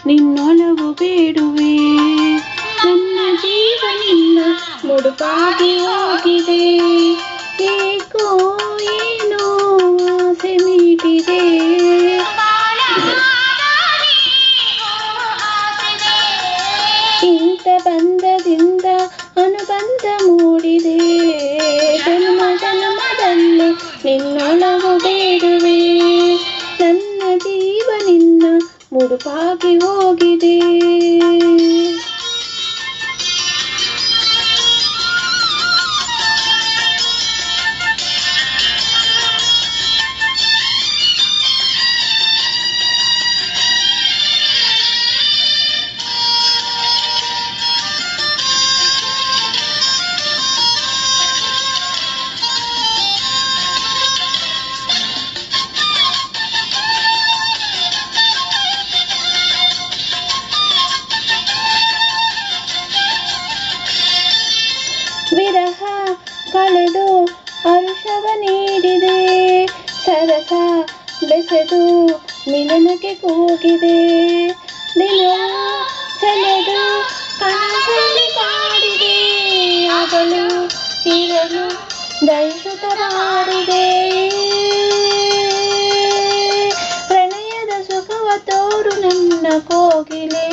ನಿನ್ನೊಲವು ಬೇಡುವೆ. ನನ್ನ ಜೀವನಿಂದ ಮುಡುಪಾಗಿ ಹೋಗಿದೆ, ಏಕೋ ಏನೋ ಆಸೆ ಮೀಟಿದೆ. ಇಂಥ ಬಂಧದಿಂದ ಅನುಬಂಧ ಮೂಡಿದೆ, ಜನ್ಮ ಜನ್ಮದಲ್ಲಿ ನಿನ್ನೊಲವು ಬೇಡುವೆ. ನನ್ನ ಜೀವನಿಂದ ಮುಡುಪಾಗಿ ಹೋಗಿದೆ. ವಿರಹ ಕಳೆದು ಹರುಷವ ನೀಡಿದೆ, ಸರಸ ಬೆಸೆದು ಮಿಲನಕ್ಕೆ ಕೂಗಿದೆ. ದಿನ ಸೆಳೆದು ಕನಸಲ್ಲಿ ಕಾಡಿದೆ, ಆಗಲು ಇರಲು ದಯಿಸುತ್ತ ಮಾಡಿದೆ. ಪ್ರಣಯದ ಸುಖವ ತೋರು ನನ್ನ ಕೋಗಿಲೆ,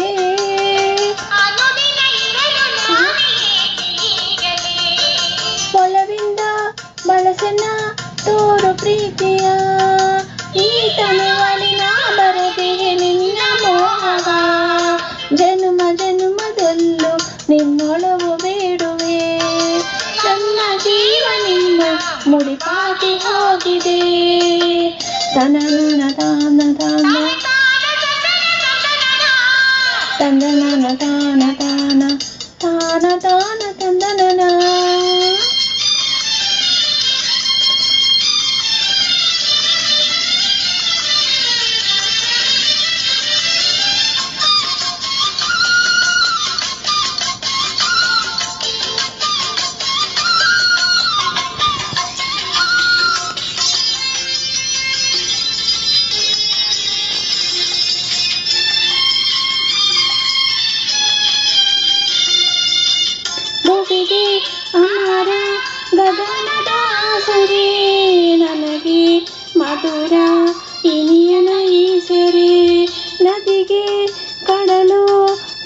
ಒಲವಿಂದ ಬಳಸನ ತೋರು ಪ್ರೀತಿಯ. ಈ ತನುವಲ್ಲಿ ನಾ ಬರದಿಗೆ ನಿನ್ನ ಮೋಹವ, ಜನುಮ ಜನುಮದಲ್ಲೂ ನಿನ್ನೊಲವು ಬೇಡುವೆ. ನನ್ನ ಜೀವನಿಂದ ಮುಡಿಪಾಗಿ ಹೋಗಿದೆ. ತನನ ತಾನ ತಾನ ತಂದನ ತಾನ ತಾನ ತಾನ ತಾನ ತಂದನ. ಭುವಿಗೆ ಅಮರ ಗಗನದ ಸರೆ, ನನಗೆ ಮಧುರ ಇನಿಯನ ಈಸರೆ. ನದಿಗೆ ಕಡಲು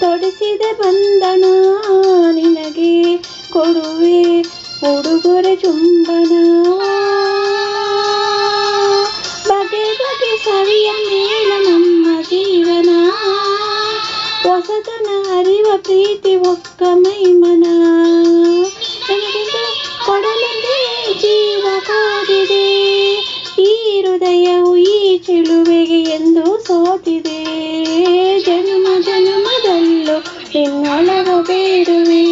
ತೊಡಿಸಿದೆ ಬಂಧನ, ನಿನಗೆ ಕೊಡುವೆ ಉಡುಗೊರೆ ಚುಂಬನ. ಬಗೆ ಬಗೆ ಸವಿಯ ಮೇಳ ನಮ್ಮ ಜೀವನ, ಹೊಸತನ ಅರಿವ ಪ್ರೀತಿ ಒಕ್ಕ ಮೈಮನ. ನನಗೆ ಕೊಡಲಂದೇ ಜೀವ ಕಾದಿದೆ, ಈ ಹೃದಯವು ಈ ಚೆಲುವೆಗೆ ಎಂದು ಸೋತಿದೆ. ಜನ್ಮ ಜನ್ಮದಲ್ಲೂ ನಿನ್ನೊಲವು ಬೇಡುವೆ.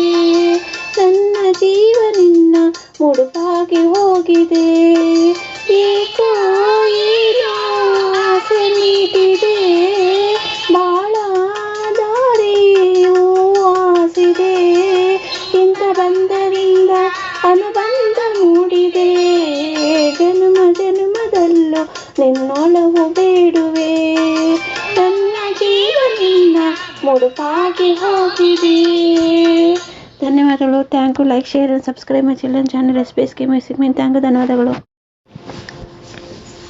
ನನ್ನ ಜೀವನಿಂದ ಮುಡುಪಾಗಿ ಹೋಗಿದೆ, ಏಕೋ ಏನೋ ಆಸೆ ಮೀಟಿದೆ. ಬಾಳ ದಾರಿಯೂ ಆಸಿದೆ, ಇಂಥ ಬಂಧದಿಂದ ಅನುಬಂಧ ಮೂಡಿದೆ. ಜನ್ಮ ಜನ್ಮದಲ್ಲೂ ನಿನ್ನೊಲವು ಬೇಡುವೆ. ನನ್ನ ಜೀವನಿಂದ ಮುಡುಪಾಗಿ ಹೋಗಿದೆ. ಧನ್ಯವಾದಗಳು. Thank you. Like, share and subscribe my children channel. S P S K music mean. Thank you. ಧನ್ಯವಾದಗಳು.